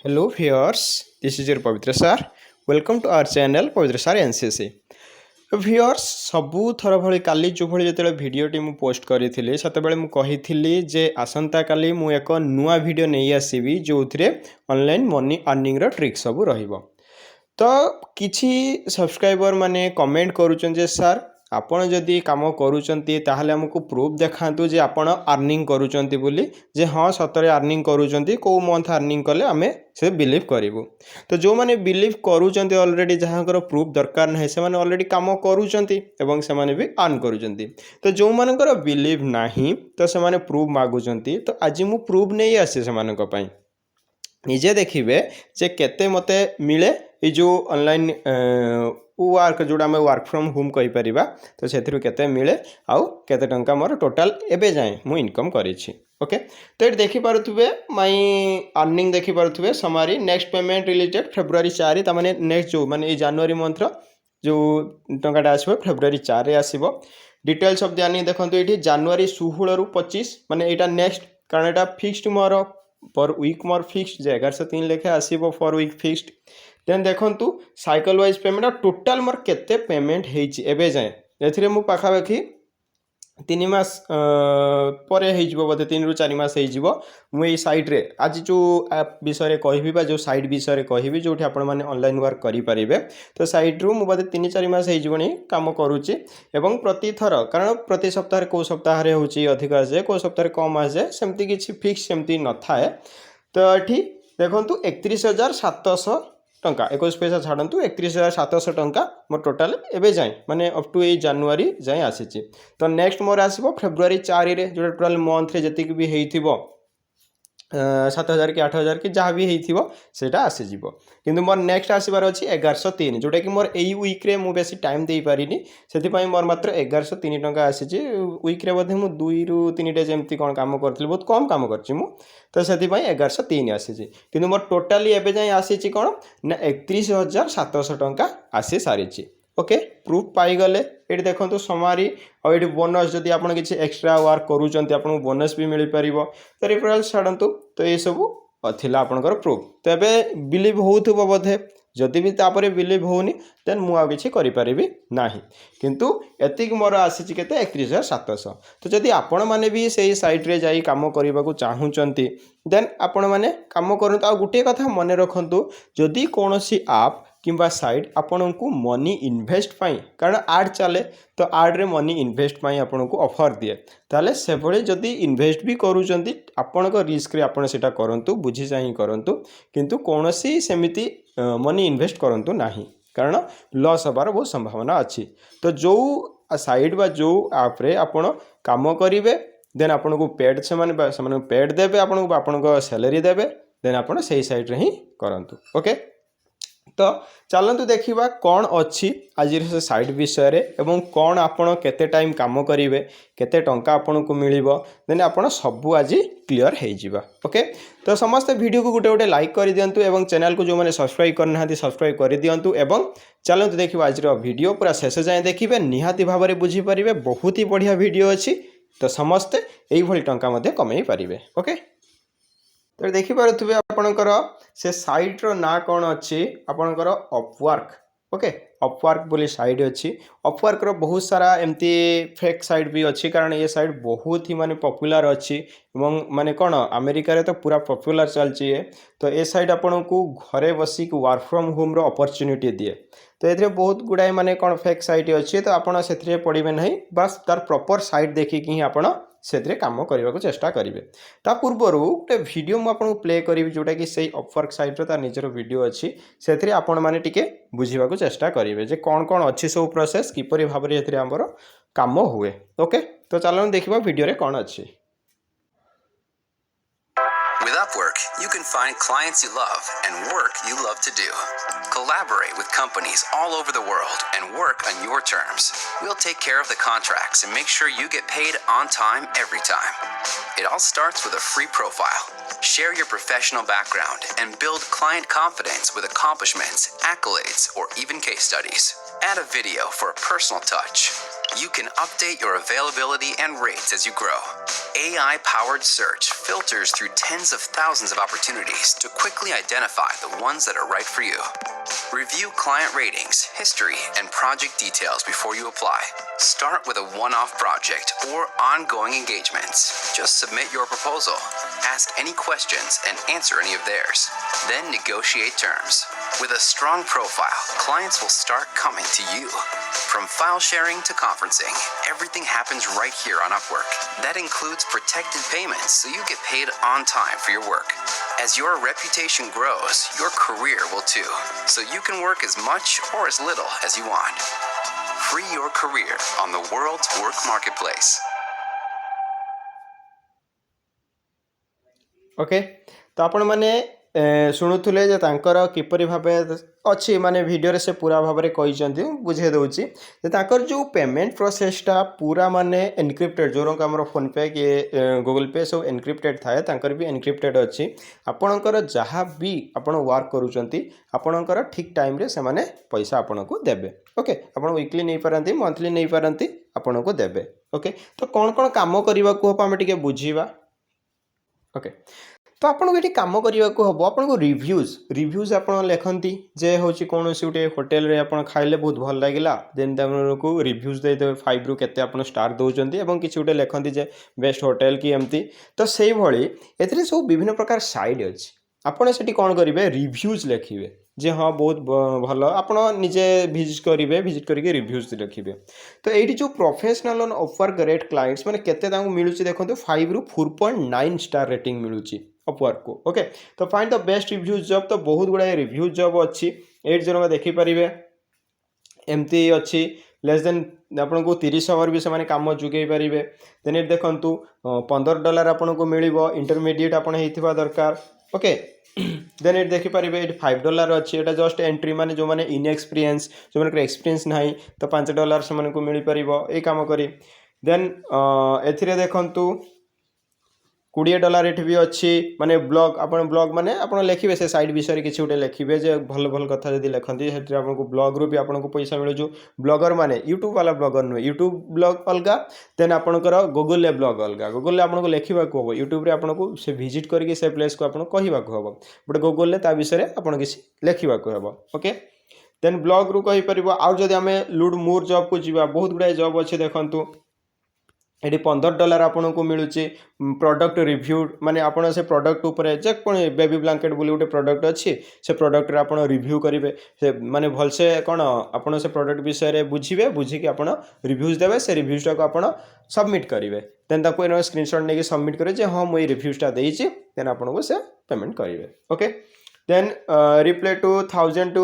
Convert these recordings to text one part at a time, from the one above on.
Hello viewers, this is your Pavitra sir. Welcome to our channel Pavitra sir NCC. Viewers ସବୁ ଥର ଭଳି କାଲି ଯୋଉଭଳି ଯେତେବେଳେ ଭିଡ଼ିଓଟି ମୁଁ ପୋଷ୍ଟ କରିଥିଲି ସେତେବେଳେ ମୁଁ କହିଥିଲି ଯେ ଆସନ୍ତା କାଲି ମୁଁ ଏକ ନୂଆ ଭିଡ଼ିଓ ନେଇ ଆସିବି ଯୋଉଥିରେ ଅନଲାଇନ୍ ମନି अर्निंग ର ଟ୍ରିକ୍ ସବୁ ରହିବ। ତ କିଛି ସବସ୍କ୍ରାଇबर ମାନେ କମେଣ୍ଟ କରୁଛନ୍ତି ଯେ ସାର୍ ଆପଣ ଯଦି କାମ କରୁଛନ୍ତି ତାହେଲେ ଆମକୁ ପ୍ରୁଫ୍ ଦେଖାନ୍ତୁ ଯେ ଆପଣ अर्निंग କରୁଛନ୍ତି ବୋଲି ଯେ ହଁ ସତରେ अर्निंग କରୁଛନ୍ତି କୋଉ ମନ୍ଥ अर्निंग କଲେ ଆମେ ସେ ବିଲିଭ୍ କରିବୁ। ତ ଯେଉଁମାନେ ବିଲିଭ୍ କରୁଛନ୍ତି ଅଲରେଡ଼ି ଯାହାଙ୍କର ପ୍ରୁଫ୍ ଦରକାର ନାହିଁ ସେମାନେ ଅଲରେଡ଼ି କାମ କରୁଛନ୍ତି ଏବଂ ସେମାନେ ବି अर्न କରୁଛନ୍ତି। ତ ଯେଉଁମାନଙ୍କର ବିଲିଭ୍ ନାହିଁ ତ ସେମାନେ ପ୍ରୁଫ୍ ମାଗୁଛନ୍ତି। ତ ଆଜି ମୁଁ ପ୍ରୁଫ୍ ନେଇ ଆସେ ସେମାନଙ୍କ ପାଇଁ। ନିଜେ ଦେଖିବେ ଯେ କେତେ ମୋତେ ମିଳେ ଏ ଯେଉଁ ଅନଲାଇନ୍ ୱାର୍କ ଯେଉଁଟା ଆମେ ୱାର୍କ ଫ୍ରମ୍ ହୋମ୍ କହିପାରିବା ତ ସେଥିରୁ କେତେ ମିଳେ ଆଉ କେତେ ଟଙ୍କା ମୋର ଟୋଟାଲ୍ ଏବେ ଯାଏଁ ମୁଁ ଇନକମ୍ କରିଛି। ଓକେ, ତ ଏଠି ଦେଖିପାରୁଥିବେ ମାଇ अर्निंग ଦେଖିପାରୁଥିବେ ସମାରି ନେକ୍ସଟ ପେମେଣ୍ଟ ରିଲେଟେଡ୍ ଫେବୃଆରୀ 4 ତାମାନେ ନେକ୍ସଟ ଯେଉଁ ମାନେ ଏଇ ଜାନୁଆରୀ ମନ୍ଥର ଯେଉଁ ଟଙ୍କାଟା ଆସିବ ଫେବୃଆରୀ 4ରେ ଆସିବ। ଡିଟେଲ୍ସ ଅଫ୍ ଦି अर्निंग ଦେଖନ୍ତୁ ଏଇଠି ଜାନୁଆରୀ 16ରୁ 25 ମାନେ ଏଇଟା ନେକ୍ସଟ କାରଣ ଏଇଟା ଫିକ୍ସड ମୋର पर वीक मोर फिक्सड जे 1103 लेखे आसीबो पर वीक फिक्सड। देन देखंतु साइकिल वाइज पेमेंट टोटल मोर केते पेमेंट हेछि एबे जाय एथिरे मु पाखापाखि 3 मास परे हेजिबो बोधे 3 रु 4 मास हेजिबो मु एई साइट रे आज जो ऐप विषय रे कहिबी बा जो साइट विषय रे कहिबी जोठी आपण माने ऑनलाइन वर्क करि परिबे। तो साइट रु मु बोधे 3-4 मास हेजिबोनी काम करूची एवं प्रति थर कारण प्रति सप्ताह रे को सप्ताह रे होची अधिक आसे को सप्ताह रे कम आसे सेमती किछि फिक्स सेमती न थाए। तो एठी देखंतु 31,700 टंका 21 पैसा छाड़ू 31,700 टंका मोर टोटाल एबे जाए माने अप टू ए जानुआरी जाए आसी। तो नेक्स्ट मोर आसीबो फेब्रुआरी 4 रे जो टोटाल मंथ रे जति भी हेइथिबो 7,000 कि 8,000 कि जहाँ भी हेइथिबो सेटा आसी जिवो। किंतु मोर नेक्स्ट आसीबार अछि 1103 जोटा कि मोर एई वीक रे मु बेसी टाइम देई पारिनी सेति पई मोर मात्र 1103 टंका आसी छि। वीक रे बोधे मु 2 रु 3 डे जेमती कोन काम करथिल बहुत कम काम करछि मु तो सेति पई 1103 आसी छि। किंतु मोर टोटली एबे जाय आसी छि कोन ना 31,700 टंका आसी सारी छि। ओके, प्रूफ पाई गले एठी देखंतु समारी और एठी बोनस जदि आपण किछि एक्स्ट्रा वर्क करूचंती आपण बोनस भी मिली परिबो। तो रेफरल छाडंतु तो ये सब थिला आपनकर प्रूफ। तो एबे बिलीव होउथबो बोधे जदि भी तापरे बिलीव होउनी देन मु आ किछि करि परिबी नाही। किंतु एतिक मोर आसी केते 31,700। तो जदि आपण माने भी सेही साइट रे जाई काम करबाकू चाहूचंती देन आपण माने काम करंतु। आ गुटे कथा मने रखंतु जदि कोनोसी ऐप किंबा साइट आपन को मनी इन्वेस्ट पाई कारण आड चले तो आड रे मनी इन्वेस्ट पाई आपन को ऑफर दिए ताले से भले जदि इन्वेस्ट भी करूचंती आपन को रिस्क रे आपन सेटा करंतु बुझी जाई करंतु किंतु कोनोसी सेमिति मनी इन्वेस्ट करंतु नाही कारण लॉस हबार बहुत संभावना अछि। तो जो साइट बा जो ऐप रे आपन काम करिवे देन आपन को पेड से माने पेड देबे आपन को सैलरी देबे देन आपन सेही साइट रे ही करंतु। ओके, तो चलतु देखा कौन अच्छी आज साइट विषय रे एवं कौन आपण केते टाइम काम करेंगे केते टंका आपन को मिलिबो देन आपण सबू आज क्लियर हो जावा। ओके, तो समस्त वीडियो को गोटे गोटे लाइक कर दिंतु एवं चैनल को जो मैंने सब्सक्राइब करना सब्सक्राइब कर दिंतु एवं चलतु देखा आज वीडियो पूरा शेष जाए देखिए निहाती भाव में बुझीपारे बहुत ही बढ़िया वीडियो अच्छी। तो समस्ते यही टंका कमे पारे। ओके, तो देखिपे आपणकर से साइट रो ना कौन अच्छी आपणकर अपवर्क। ओके, अपवर्क बोली साइट अच्छी। अपवर्क रो बहुत सारा एमती फेक साइट भी अच्छी कारण ये साइट बहुत ही माने पॉपुलर अच्छी माने कौन अमेरिका रे तो पूरा पॉपुलर चलची है। तो ये साइट आपन को घरे बसिक वर्क फ्रॉम होम रो अपॉर्चुनिटी दिए। तो ये बहुत गुड़ाए माने कौन फेक साइट अच्छी तो आपड़ से पड़े ना बस तार प्रॉपर साइट देखिक ही आपड़ से काम करने को चेष्टा करेंगे। ता पूर्वर गोटे वीडियो मुझे प्ले करी जोटा कि सही अपवर्क साइट रो तार निजर वीडियो अच्छी से आपण मैंने टिके बुझा चेष्टा करेंगे जे कौन कौन अच्छी सब प्रोसेस किपरि भाव में आमर काम हुए। ओके, तो चलो देखा वीडियो रे कौन अच्छी। With Upwork, you can find clients you love and work you love to do. Collaborate with companies all over the world and work on your terms. We'll take care of the contracts and make sure you get paid on time every time. It all starts with a free profile. Share your professional background and build client confidence with accomplishments, accolades, or even case studies. Add a video for a personal touch. You can update your availability and rates as you grow. AI-powered search filters through tens of thousands of opportunities to quickly identify the ones that are right for you. Review client ratings, history, and project details before you apply. Start with a one-off project or ongoing engagements. Just submit your proposal. Ask any questions and answer any of theirs. Then negotiate terms. With a strong profile, clients will start coming to you. From file sharing to conferencing, everything happens right here on Upwork. That includes protected payments, so you get paid on time for your work. As your reputation grows, your career will too, so you can work as much or as little as you want. Free your career on the world's work marketplace. Okay तो आपण मैंने शुणुले जे तांकर किपरि भाबे अच्छी माने video से पूरा भाव में कही बुझे दूसरी जो पेमेंट प्रोसेसटा पूरा माने एनक्रिप्टेड जो आम फोन पे कि गूगल पे सब एनक्रिप्टेड थाए तांकर भी एनक्रिप्टेड अच्छी आपणकर जहाँ भी आपण वर्क करूँच ठीक टाइम रे से माने पैसा आपन को देबे ओके आपण वीकली नहीं पारती मंथली नहीं पारती आपन को देबे ओके तो कौन कौन काम करने को हम टिके बुझीबा ओके तो आपको ये कम करने को हम आपको रिव्यूज आप लिखती जे हूँ कौन गोटे होटेल रे आप खाइले बहुत भल लगे देन आपको रिव्यूज देदेवे 5 रु केते आप स्टार दौरान किसी गोटे लिखती जे बेस्ट होटेल कि एमती तो से भाई ए सब विभिन्न प्रकार साइड अच्छी आपड़ से कौन करेंगे रिव्यूज लिखे जे हाँ बहुत भल आप निजे विजिट करके रिव्यूज लिखे तो ये जो professional on offer great clients माने केते मिलूँ देखो 5 रु 4.9 स्टार रेटिंग मिलूँ अपवर्क को ओके तो find the best reviews job तो बहुत गुड़ाए रिव्यूज जॉब अच्छी 8 जन देखिपारे एमती अच्छी लेस देन आपन को 30 आवर भी से कम जुगे पारे देन ये देखूँ $15 आपन को मिल इंटरमीडिएट आपन होता दरकार ओके देन ये देखिपारे ये $5 अच्छी एटा जस्ट एंट्री माने जो माने इनएक्सपीरियंस जो माने एक्सपीरियंस ना तो $5 से को मिल पार ये कम करी देन ए देखूँ $20 एठी भी अच्छी माने ब्लॉग आपन ब्लॉग माने आपन लिखिबे से साइड विषय किसी गोटे लिखिबे जे भल भल कथा जदि लिखती से आपको ब्लॉग रू भी आपको पैसा मिले जो ब्लॉगर माने यूट्यूब वाला ब्लॉगर नुहे यूट्यूब ब्लॉग अलग देन आपणकर गूगल ब्लॉग अलग गूगल आपको लिखा हम यूट्यूब आपको से विजिट करके से प्लेस को आपको कहवाक हम बट गूगल ता विषय आप किसी लिखा हम ओके देन ब्लॉग रू कहीपर आउ जदि आम लुड मोर जॉब को जीवा बहुत गुड़ाए जॉब अच्छे देखूँ ये $15 आपन को मिलूँ प्रोडक्ट रिव्यू माने आपन से प्रोडक्ट उपरे जे बेबी ब्लैंकेट बोली गोटे प्रोडक्ट अच्छी से प्रोडक्ट रे आपन रिव्यू करेंगे से माने भलसे कौन आपन से प्रोडक्ट विषय बुझे बुझिकी आपन रिव्यूज देवे से रिव्यूजटा को आपन सबमिट करेंगे देन ताको स्क्रीनशॉट नहीं सबमिट करेंगे जे हाँ मुझे रिव्यूजटा देती देन आपन को से पेमेंट करेंगे okay then reply to 1000 to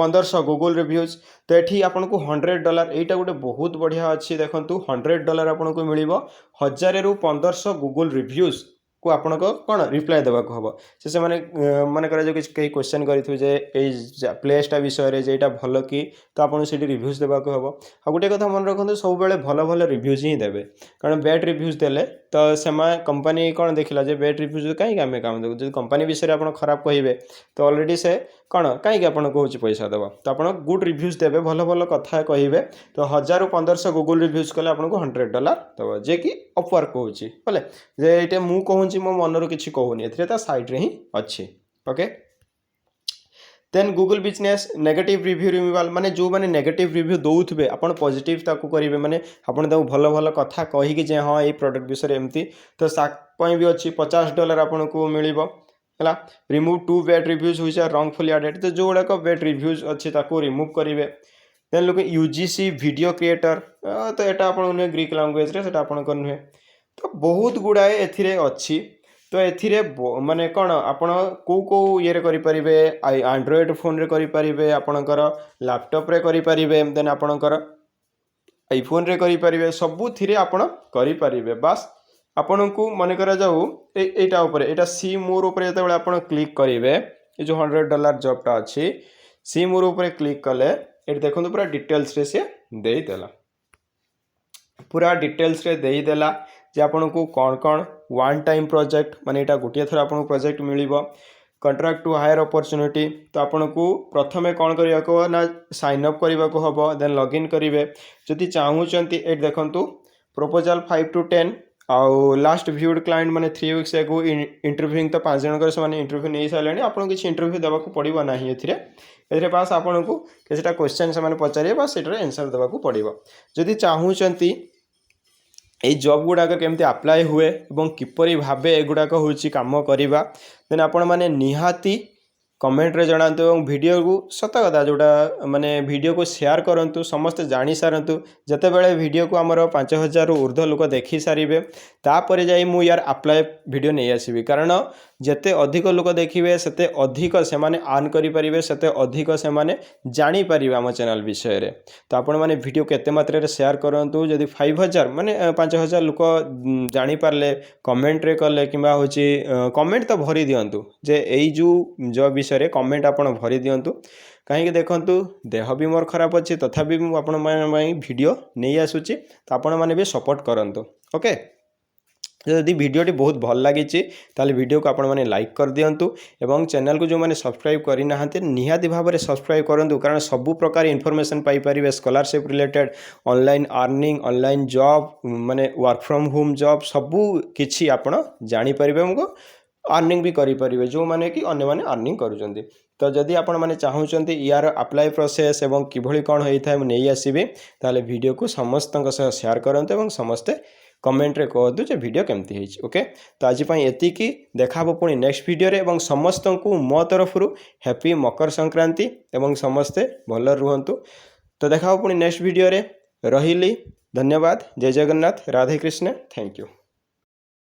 1500 Google reviews तो ये आपन को $100 यहाँ गोटे बहुत बढ़िया अच्छी देखूँ $100 आपन को मिल 1000 रु 1500 गूगल रिव्यूज को आपन को कौन रिप्लाई देवाक हम से मन कर कई क्वेश्चन करेंगे प्लेसटा विषय जेटा भल कि तो आपको से रिव्यूज देवाक हम आ गोटे कथा मन रखते सब भल भल रिव्यूज ही देवे कारण बैड रिव्यूज देले तो से कंपनी कौन देखला जे बैड रिव्यूज कहीं आम काम देव जो कंपनी विषय आप खराब कहे तो ऑलरेडी से कौन कहीं आपको कौन पैसा देव तो आप गुड रिव्यूज देवे भल भल कथा कहे तो 1000 रु 1500 गूगल रिव्यूज कले आपको $100 देव जे कि अपवर्क कहूँ बोले जे ये मु कहूँ मो मनर किसी कहूनी ए साइड रे ही अच्छी okay then Google business negative review removal माने जो माने नेगेटिव रिव्यू दौथे आपन पॉजिटिव ताकू करेंगे माने आपन ताकू भल भल कथा कहीकि जे हाँ ये प्रोडक्ट विषय एमती तो सापी भी अच्छी $50 आपन को मिल है रिमूव 2 बैड रिव्यूज हुई रॉन्गफुली एडेड तो जो गुड़ाक बैड रिव्यूज अच्छी ताकू रिमूव करेंगे देन लोग यूजीसी वीडियो क्रिएटर तो यहाँ आप ग्रीक लैंग्वेज रे आपंकर नुहे तो बहुत गुड़ाए एथिरे अच्छी तो एथिरे माने कौन आपड़ कौ ये करेंगे एंड्रॉयड फोन रे करेंगे आपणकर लैपटॉप रे करेंगे देन आपणकर आईफोन रे करेंगे सबुथिरे आपण करेंगे बास आपण को मन करा जाऊ एटा ऊपर एटा सी मोर ऊपर जब आप क्लिक करेंगे ये जो $100 जॉबटा अच्छी सी मोर ऊपर क्लिक कले ये देखो पूरा डिटेल्स रे से देदेला पूरा डिटेल्स रे देदेला जे आपन को कौन कौन वन टाइम प्रोजेक्ट माने एटा गोटे थर आपन प्रोजेक्ट मिलिबो कंट्राक्ट टू हायर अपॉर्चुनिटी तो आपन को प्रथमे कौन करने ना साइन अप करने को हम देन लॉगिन करेंगे जदि चाहूँगी ये देखूँ प्रपोजल 5 to 10 आउ लास्ट व्यूड क्लाइंट मैंने 3 weeks एगो इंटरव्यूइंग तो 5 जनकर से इंटरव्यू नहीं सारे आपको किसी इंटरव्यू देवाक पड़ो ना ए बास आपन को किसी क्वेश्चन से पचारे बास आंसर देवाक पड़ो जदि चाहूँगी ये जॉब गुड़ाक केमती अप्लाई हुए और किपरि भाव एगुड़ाक होची काम करवा देन आपण माने निहाती कमेंट रे जणातु और वीडियो को सत कथा जोटा माने वीडियो को शेयर करंतु समस्त जानी सारंतु जते बेले वीडियो को हमर 5000 रु ऊर्ध्व लोक देखि सारिबे तापरे जाई मु यार अप्लाई वीडियो नहीं आसीबी कारण जते अधिक लोक देखिबे सेते अधिक से माने अर्न करि परिबे सेते अधिक से माने जानि परिबे हम चैनल विषय रे तो आपण माने वीडियो केते मात्रा रे शेयर करंतु जदि 5000 माने 5000 लोक जानि पारले कमेंट रे करले किबा होची कमेंट तो भरी दियंतु जे एई जो जॉब विषय कमेंट आपड़ भरी दिंतु कहीं देखूँ देह भी मोर खराब अच्छी तथापि मुझे वीडियो नहीं आसूची तो आपण मैंने भी सपोर्ट करूँ ओके जदि वीडियोटी बहुत भल लगी ताले वीडियो को आपण मैंने लाइक कर दिंतु एवं चैनल को जो मैंने सब्सक्राइब करना निहाती भाव में सब्सक्राइब करूँ कारण सबू प्रकार information Piper scholarship related online earning online job माने वर्क फ्रॉम होम जॉब सबू किछि आपण जानि परिबे हमको अर्निंग भी करें जो मैंने कि अन्य मैंने अर्निंग करुँच तो जदि आपण मैंने चाहूँगी यार अप्लाई प्रोसेस एवं किभली कौन होता है नहीं आसबि ताले वीडियो को समस्त शेयर करते और समस्ते कमेंट रे कहतु जे वीडियो केमती है ओके तो आज एतिकी देखा पुणी नेक्स्ट वीडियो रे एवं समस्त को मो तरफ हैप्पी मकर संक्रांति एवं समस्ते भल रुहंतु तो देखा पुणी नेक्स्ट वीडियो रे रहिली धन्यवाद जय जगन्नाथ राधे कृष्ण थैंक यू।